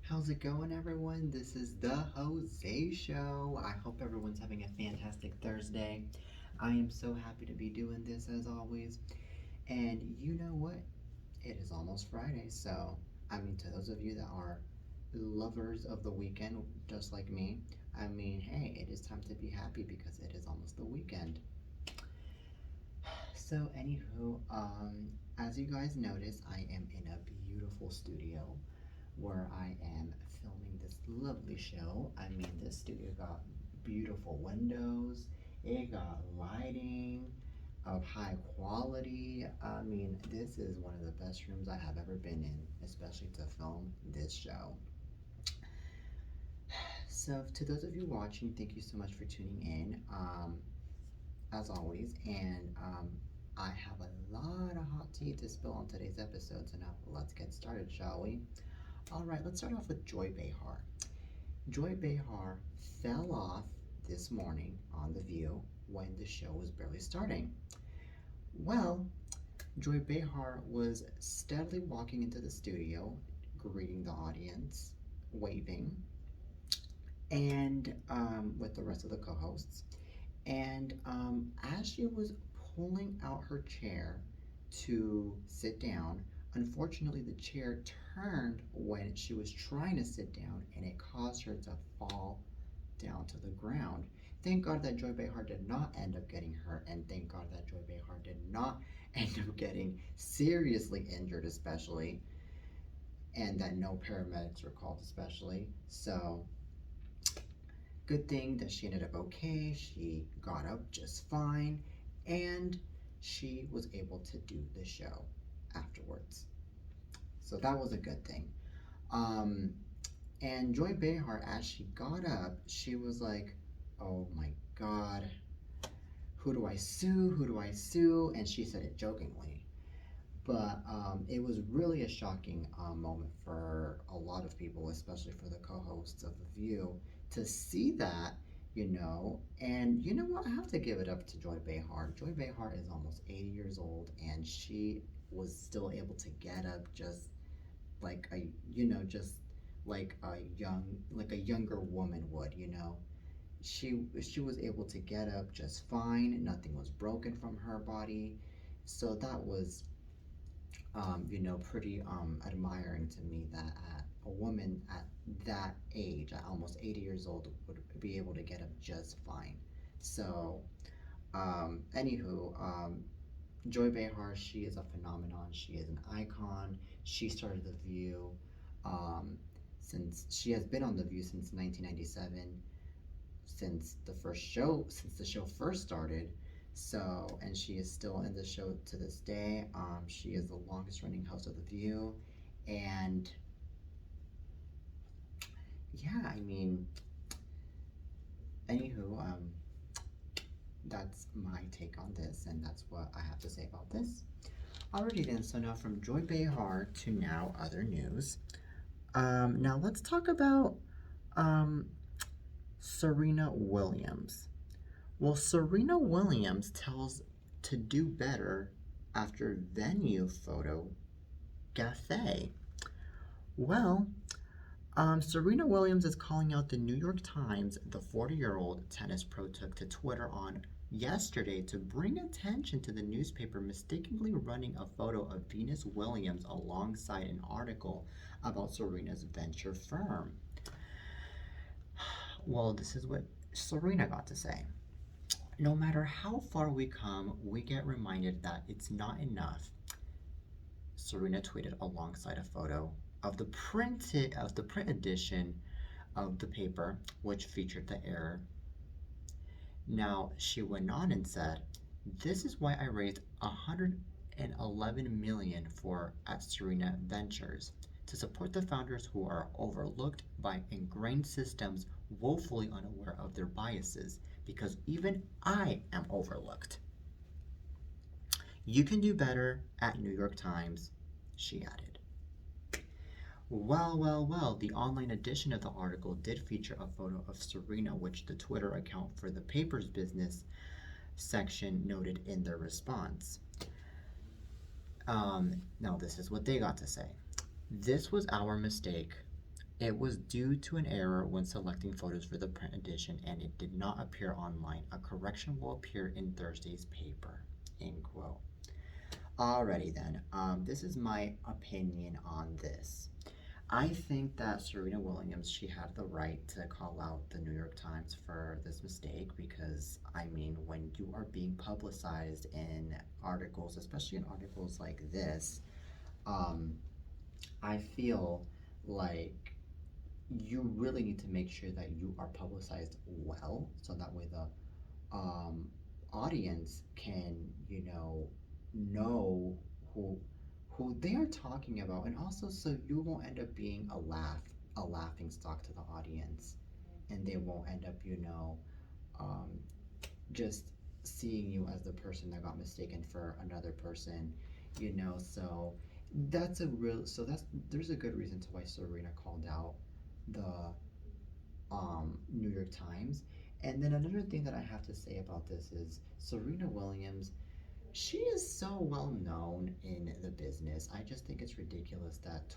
How's it going, everyone? This is the Jose Show. I hope everyone's having a fantastic Thursday. I am so happy to be doing this as always. And you know what? It is almost Friday, so to those of you that are lovers of the weekend, just like me, hey, it is time to be happy because it is almost the weekend. So, anywho, as you guys notice, I am in a beautiful studio where I am filming this lovely show. This studio got beautiful windows, it got lighting of high quality. This is one of the best rooms I have ever been in, especially to film this show. So, to those of you watching, thank you so much for tuning in, as always. And I have a lot of hot tea to spill on today's episode, so now let's get started, shall we? All right, let's start off with Joy Behar. Joy Behar fell off this morning on The View when the show was barely starting. Well, Joy Behar was steadily walking into the studio, greeting the audience, waving, and with the rest of the co-hosts. And as she was pulling out her chair to sit down, unfortunately, the chair turned when she was trying to sit down and it caused her to fall down to the ground. Thank God that Joy Behar did not end up getting hurt, and thank God that Joy Behar did not end up getting seriously injured, especially, and that no paramedics were called, especially. So, good thing that she ended up okay. She got up just fine, and she was able to do the show afterwards. So that was a good thing. And Joy Behar, as she got up, she was like, oh my God, who do I sue? Who do I sue? And she said it jokingly. But it was really a shocking moment for a lot of people, especially for the co-hosts of The View, to see that, And you know what? I have to give it up to Joy Behar. Joy Behar is almost 80 years old, and she was still able to get up just like just like a younger woman would. She was able to get up just fine. Nothing was broken from her body, so that was pretty admiring to me that a woman at that age, at almost 80 years old, would be able to get up just fine. So, anywho, Joy Behar, she is a phenomenon. She is an icon. She started The View since she has been on The View since 1997, since the show first started. So, and she is still in the show to this day. She is the longest running host of The View. And yeah, anywho, that's my take on this, and that's what I have to say about this. Alrighty then, so now from Joy Behar to now other news. Now let's talk about Serena Williams. Well, Serena Williams tells to do better after venue photo gaffe. Well, Serena Williams is calling out the New York Times the 40-year-old tennis pro took to Twitter on yesterday to bring attention to the newspaper mistakenly running a photo of Venus Williams alongside an article about Serena's venture firm. Well, this is what Serena got to say. No matter how far we come, we get reminded that it's not enough. Serena tweeted alongside a photo of the print edition of the paper, which featured the error. Now, she went on and said, "This is why I raised $111 million for at Serena Ventures, to support the founders who are overlooked by ingrained systems, woefully unaware of their biases, because even I am overlooked." You can do better at New York Times, she added. Well, the online edition of the article did feature a photo of Serena, which the Twitter account for the paper's business section noted in their response. Now this is what they got to say. "This was our mistake. It was due to an error when selecting photos for the print edition and it did not appear online. A correction will appear in Thursday's paper. End quote. Alrighty then, this is my opinion on this. I think that Serena Williams, she had the right to call out the New York Times for this mistake because, I mean, when you are being publicized in articles, especially in articles like this, um, I feel like you really need to make sure that you are publicized well so that way the um, audience can, know who they are talking about, and also so you won't end up being a laughing stock to the audience, and they won't end up, um, just seeing you as the person that got mistaken for another person, So that's there's a good reason to why Serena called out the New York Times. And then another thing that I have to say about this is Serena Williams, she is so well known in the business. I just think it's ridiculous that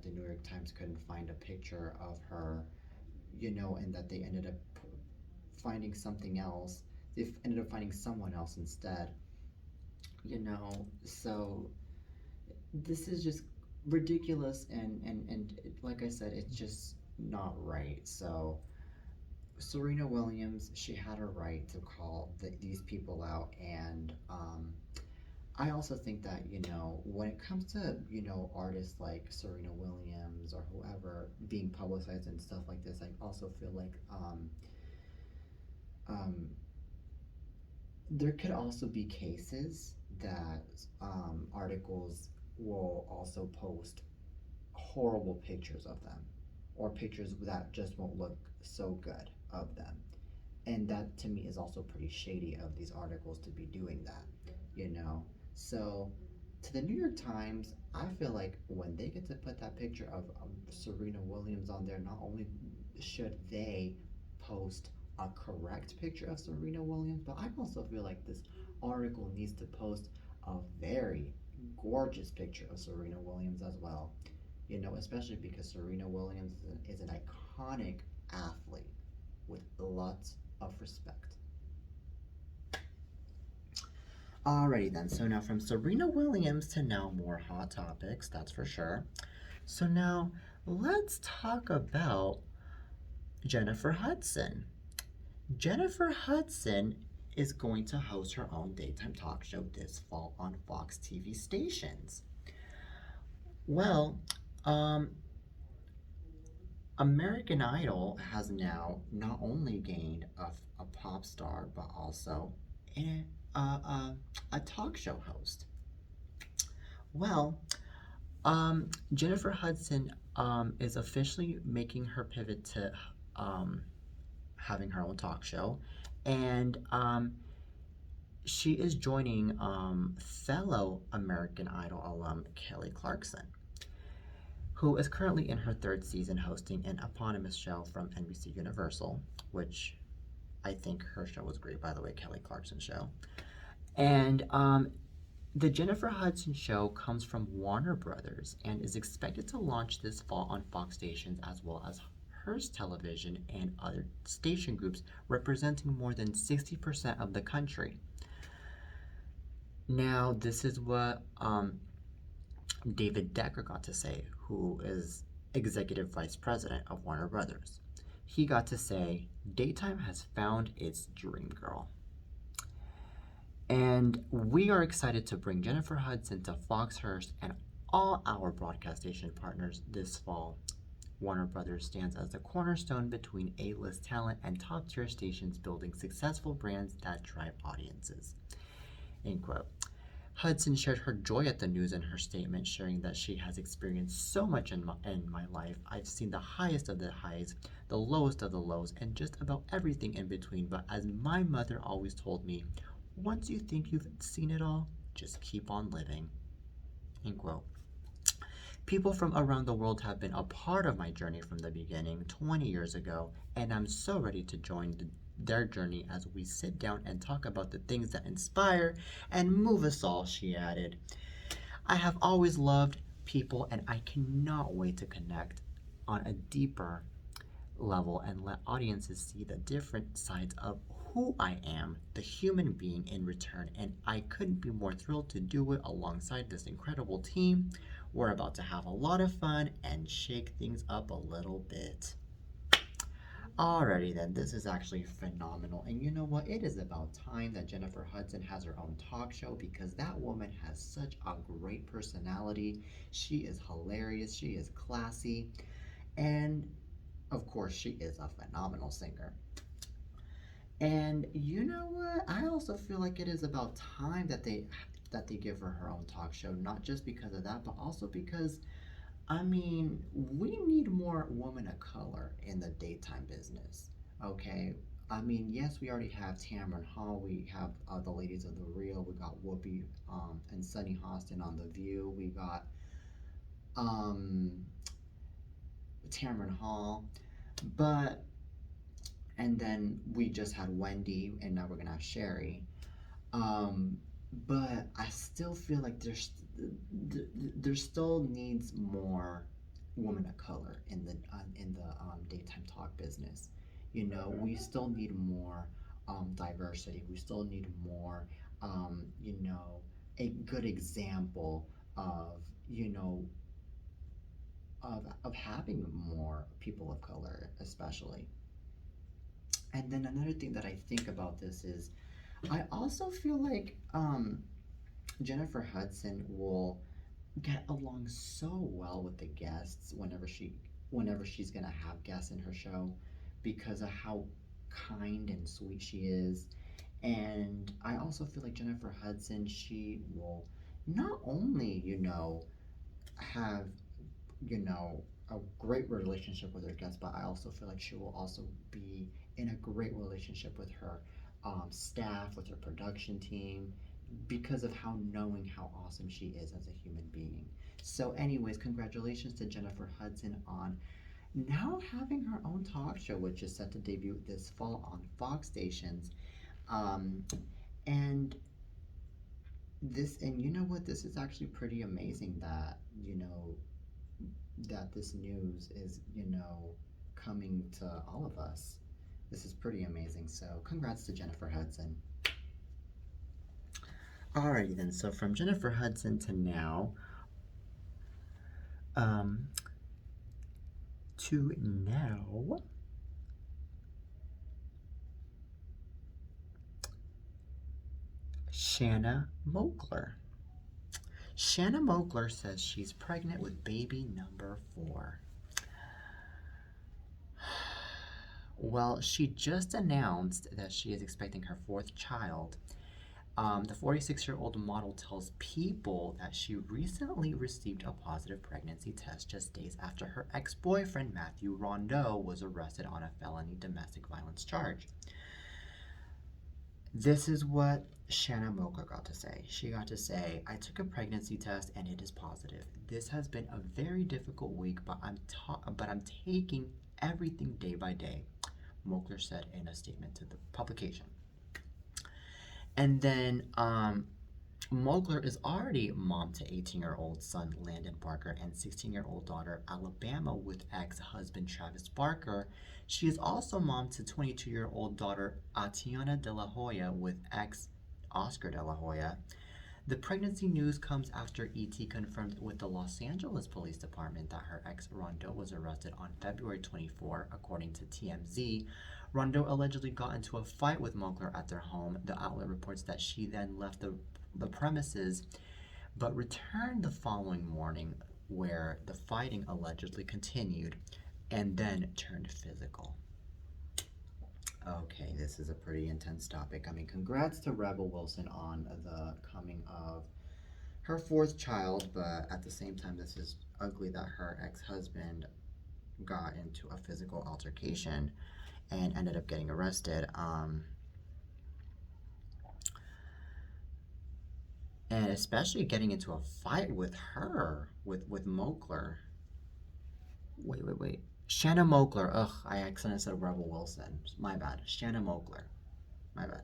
the New York Times couldn't find a picture of her, and that they ended up finding something else. They ended up finding someone else instead, So this is just ridiculous, and like I said, it's just not right. So Serena Williams, she had a right to call these people out, and I also think that when it comes to artists like Serena Williams or whoever being publicized and stuff like this, I also feel like um, there could also be cases that articles will also post horrible pictures of them or pictures that just won't look so good of them. And that to me is also pretty shady of these articles to be doing that, you know? So to the New York Times, I feel like when they get to put that picture of Serena Williams on there, not only should they post a correct picture of Serena Williams, but I also feel like this article needs to post a very gorgeous picture of Serena Williams as well. Especially because Serena Williams is an iconic athlete with lots of respect. Alrighty then, so now from Serena Williams to now more hot topics, that's for sure. So now let's talk about Jennifer Hudson. Jennifer Hudson is going to host her own daytime talk show this fall on Fox TV stations. Well, American Idol has now not only gained a pop star, but also a talk show host. Well, Jennifer Hudson is officially making her pivot to having her own talk show, and she is joining fellow American Idol alum Kelly Clarkson, who is currently in her third season hosting an eponymous show from NBC Universal, which I think her show was great, by the way, Kelly Clarkson's show. And the Jennifer Hudson show comes from Warner Brothers and is expected to launch this fall on Fox stations as well as Hearst Television and other station groups representing more than 60% of the country. Now, this is what David Decker got to say, who is executive vice president of Warner Brothers. He got to say, "Daytime has found its dream girl." And we are excited to bring Jennifer Hudson to Fox, Hearst, and all our broadcast station partners this fall. Warner Brothers stands as the cornerstone between A-list talent and top-tier stations building successful brands that drive audiences. End quote. Hudson shared her joy at the news in her statement, sharing that she has experienced so much in my life. I've seen the highest of the highs, the lowest of the lows, and just about everything in between. But as my mother always told me, once you think you've seen it all, just keep on living. End quote. People from around the world have been a part of my journey from the beginning 20 years ago, and I'm so ready to join their journey as we sit down and talk about the things that inspire and move us all, she added. I have always loved people, and I cannot wait to connect on a deeper level and let audiences see the different sides of who I am, the human being in return. And I couldn't be more thrilled to do it alongside this incredible team. We're about to have a lot of fun and shake things up a little bit. Alrighty then, this is actually phenomenal. And you know what? It is about time that Jennifer Hudson has her own talk show because that woman has such a great personality. She is hilarious, she is classy, and of course, she is a phenomenal singer. And you know what? I also feel like it is about time that they give her her own talk show, not just because of that, but also because I mean, we need more women of color in the daytime business. Okay? I mean, yes, we already have Tamron Hall. We have the ladies of the Real. We got Whoopi and Sunny Hostin on The View. We got um, Tamron Hall. But, and then we just had Wendy, and now we're going to have Sherry. Um, but I still feel like there still needs more women of color in the daytime talk business. You know, we still need more diversity. We still need more, you know, a good example of you know of having more people of color, especially. And then another thing that I think about this is I also feel like Jennifer Hudson will get along so well with the guests whenever she's gonna have guests in her show because of how kind and sweet she is. And I also feel like Jennifer Hudson, she will not only, have, you know, a great relationship with her guests, but I also feel like she will also be in a great relationship with her staff, with her production team, because of how awesome she is as a human being. So, anyways, congratulations to Jennifer Hudson on now having her own talk show, which is set to debut this fall on Fox stations. Um, and and you know what? This is actually pretty amazing that this news is coming to all of us. This is pretty amazing. So, congrats to Jennifer Hudson. Alrighty then, so from Jennifer Hudson to now, um, to now, Shanna Moakler. Shanna Moakler says she's pregnant with baby number 4. Well, she just announced that she is expecting her 4th child. The 46-year-old model tells People that she recently received a positive pregnancy test just days after her ex-boyfriend Matthew Rondeau was arrested on a felony domestic violence charge. This is what Shanna Moakler got to say. She got to say, "I took a pregnancy test and it is positive. This has been a very difficult week, but I'm taking everything day by day," Moakler said in a statement to the publication. And then Moakler is already mom to 18-year-old son Landon Barker and 16-year-old daughter Alabama with ex-husband Travis Barker. She is also mom to 22-year-old daughter Atiana De La Hoya with ex-Oscar De La Hoya. The pregnancy news comes after ET confirmed with the Los Angeles Police Department that her ex Rondeau was arrested on February 24, according to TMZ. Rondeau allegedly got into a fight with Moakler at their home. The outlet reports that she then left the premises, but returned the following morning, where the fighting allegedly continued and then turned physical. Okay, this is a pretty intense topic. I mean, congrats to Rebel Wilson on the coming of her 4th child, but at the same time, this is ugly that her ex-husband got into a physical altercation and ended up getting arrested. And especially getting into a fight with her, with Moakler. Wait. Shanna Moakler. Ugh, I accidentally said Rebel Wilson. My bad. Shanna Moakler. My bad.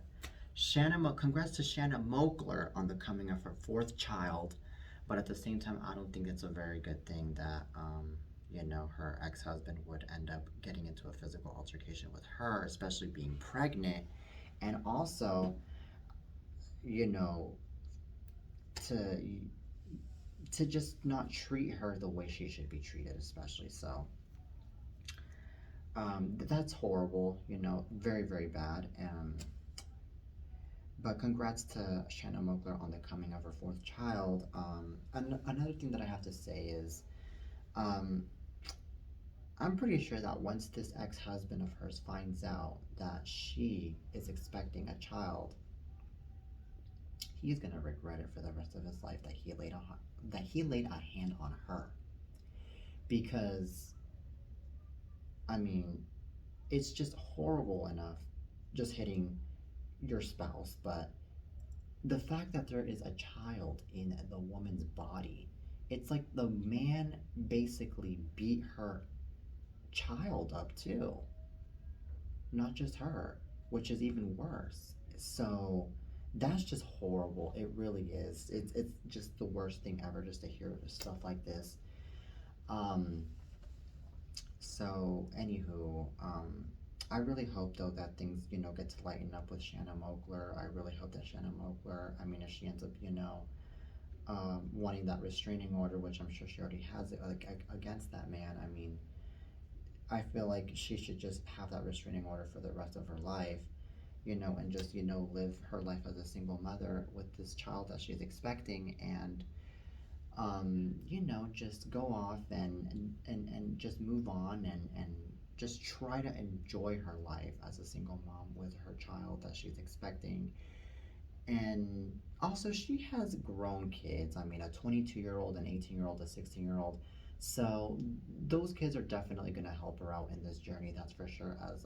Congrats to Shanna Moakler on the coming of her 4th child. But at the same time, I don't think it's a very good thing that, her ex-husband would end up getting into a physical altercation with her, especially being pregnant, and also, you know, to just not treat her the way she should be treated, especially. So that's horrible, very, very bad. But congrats to Shanna Moakler on the coming of her fourth child. Another thing that I have to say is, um, I'm pretty sure that once this ex-husband of hers finds out that she is expecting a child, he's gonna regret it for the rest of his life that he laid a hand on her. Because I mean, it's just horrible enough just hitting your spouse, but the fact that there is a child in the woman's body, it's like the man basically beat her child up too, not just her, which is even worse. So that's just horrible. It really is. It's just the worst thing ever just to hear stuff like this. Um, so anywho, I really hope though that things get to lighten up with Shanna Moakler. I really hope that Shanna Moakler, I mean, if she ends up wanting that restraining order, which I'm sure she already has it, like against that man. I mean, I feel like she should just have that restraining order for the rest of her life, and just live her life as a single mother with this child that she's expecting, and just go off and just move on and just try to enjoy her life as a single mom with her child that she's expecting. And also, she has grown kids. I mean, a 22-year-old, an 18-year-old, a 16-year-old. So those kids are definitely going to help her out in this journey. That's for sure. As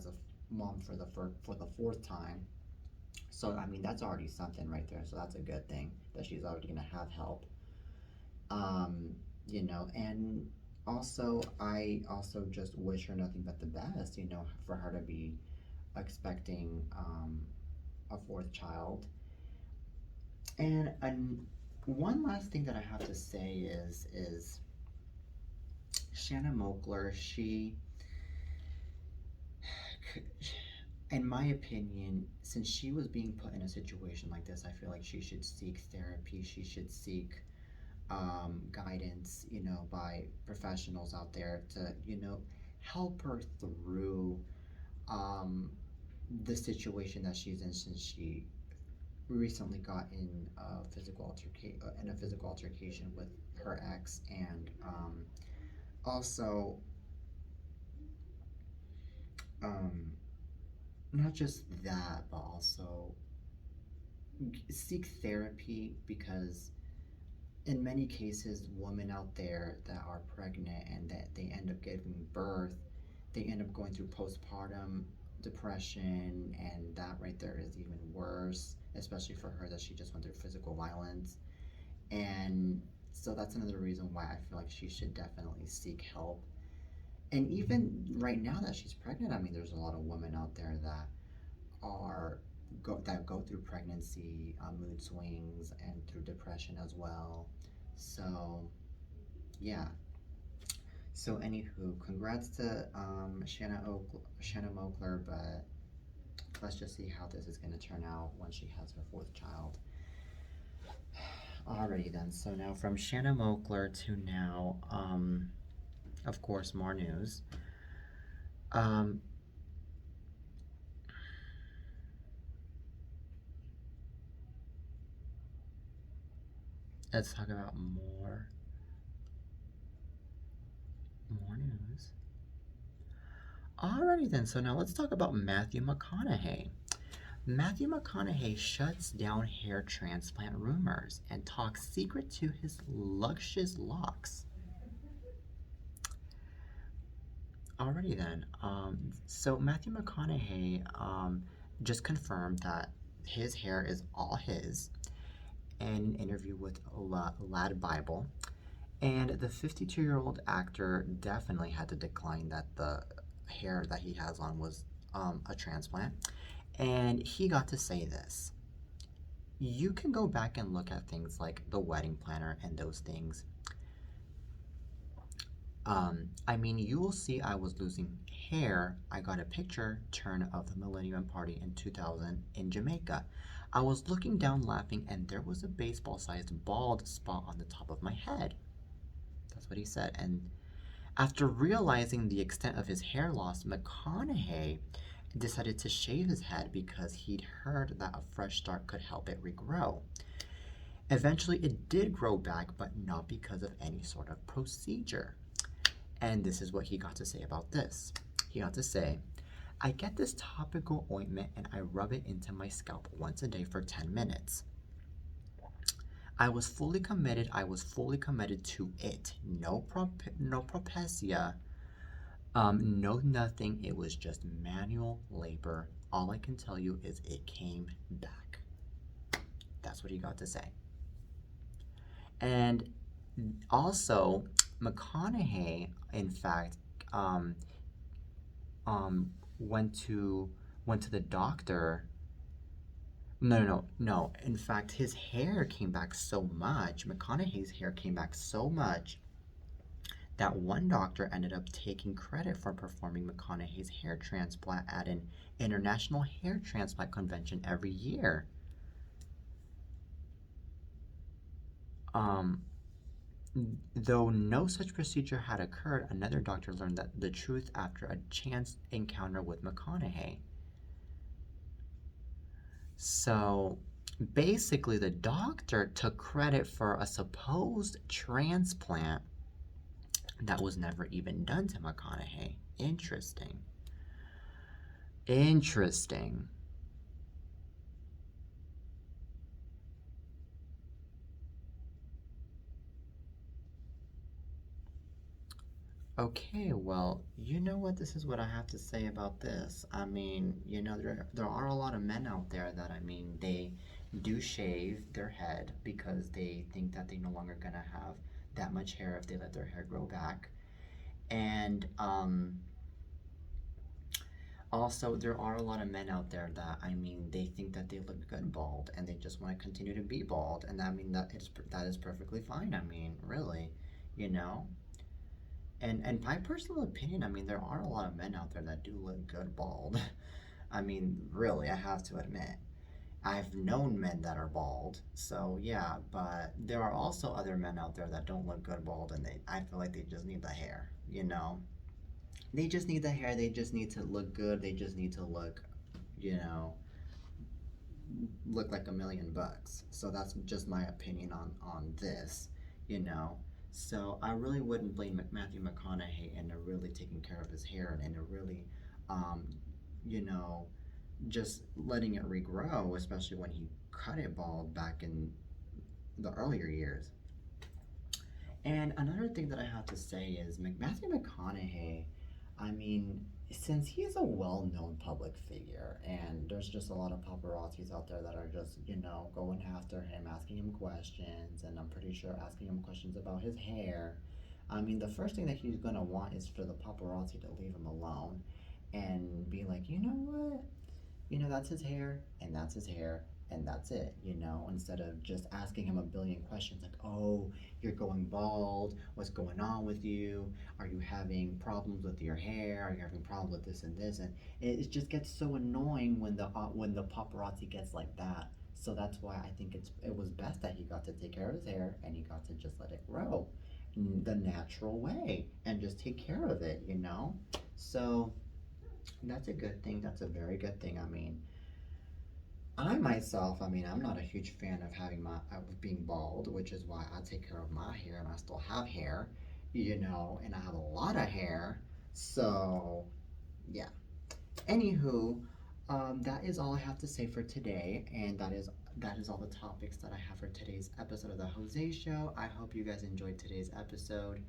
a mom for the fourth time. So I mean, that's already something right there. So that's a good thing that she's already going to have help. And also I also just wish her nothing but the best. For her to be expecting a fourth child. And one last thing that I have to say is Shanna Moakler, she, in my opinion, since she was being put in a situation like this, I feel like she should seek therapy. She should seek guidance, by professionals out there to, help her through the situation that she's in, since she recently got in a physical altercation with her ex, and also um, not just that, but also seek therapy, because in many cases, women out there that are pregnant and that they end up giving birth, they end up going through postpartum depression, and that right there is even worse, especially for her that she just went through physical violence. And so that's another reason why I feel like she should definitely seek help. And even right now that she's pregnant, I mean, there's a lot of women out there that go through pregnancy, mood swings, and through depression as well. So yeah. So anywho, congrats to Shanna Moakler, but let's just see how this is going to turn out when she has her fourth child. Alrighty then. So now from Shanna Moakler to now, of course, more news. Let's talk about more news. Alrighty then, so now let's talk about Matthew McConaughey. Matthew McConaughey shuts down hair transplant rumors and talks secret to his luscious locks. Alrighty then, so Matthew McConaughey just confirmed that his hair is all his in an interview with Lad Bible. And the 52-year-old actor definitely had to decline that the hair that he has on was a transplant. And he got to say this: you can go back and look at things like the wedding planner and those things. I mean, you will see I was losing hair. I got a picture turn of the Millennium Party in 2000 in Jamaica. I was looking down laughing, and there was a baseball sized bald spot on the top of my head. That's what he said. And after realizing the extent of his hair loss, McConaughey decided to shave his head because he'd heard that a fresh start could help it regrow. Eventually, it did grow back, but not because of any sort of procedure. And this is what he got to say about this. He got to say, I get this topical ointment and I rub it into my scalp once a day for 10 minutes. I was fully committed. I was fully committed to it. No propecia. No nothing. It was just manual labor. All I can tell you is it came back. That's what he got to say. And also, McConaughey, in fact, went to the doctor. No. In fact, his hair came back so much. McConaughey's hair came back so much that one doctor ended up taking credit for performing McConaughey's hair transplant at an international hair transplant convention every year. Though no such procedure had occurred, another doctor learned that the truth after a chance encounter with McConaughey. So basically, the doctor took credit for a supposed transplant that was never even done to McConaughey. Interesting. Interesting. Okay, well, you know what? This is what I have to say about this. I mean, there are a lot of men out there that, I mean, they do shave their head because they think that they're no longer gonna have that much hair if they let their hair grow back. And also, there are a lot of men out there that, I mean, they think that they look good bald and they just want to continue to be bald. And I mean, that is perfectly fine. I mean, really, you know? And my personal opinion, I mean, there are a lot of men out there that do look good bald. I mean, really, I have to admit. I've known men that are bald, so yeah, but there are also other men out there that don't look good bald and I feel like they just need the hair, you know? They just need the hair, they just need to look good, they just need to look, you know, look like $1,000,000. So that's just my opinion on this, you know. So I really wouldn't blame Matthew McConaughey in really taking care of his hair and in really, um, you know, just letting it regrow, especially when he cut it bald back in the earlier years. And another thing that I have to say is Matthew McConaughey, I mean, since he is a well known public figure, and there's just a lot of paparazzis out there that are just, going after him, asking him questions, and I'm pretty sure asking him questions about his hair. I mean, the first thing that he's gonna want is for the paparazzi to leave him alone and be like, you know what? That's his hair, and that's his hair, and that's it, instead of just asking him a billion questions like, oh, you're going bald, what's going on with you? Are you having problems with your hair? Are you having problems with this and this? And it just gets so annoying when the paparazzi gets like that. So that's why I think it was best that he got to take care of his hair and he got to just let it grow the natural way and just take care of it. So that's a good thing. That's a very good thing. I mean, I myself, I mean, I'm not a huge fan of of being bald, which is why I take care of my hair and I still have hair, and I have a lot of hair. So, yeah. Anywho, that is all I have to say for today, and that is all the topics that I have for today's episode of the Jose Show. I hope you guys enjoyed today's episode,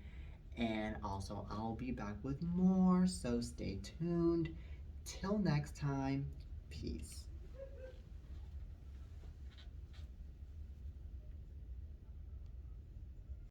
and also I'll be back with more, so stay tuned. Till next time, peace.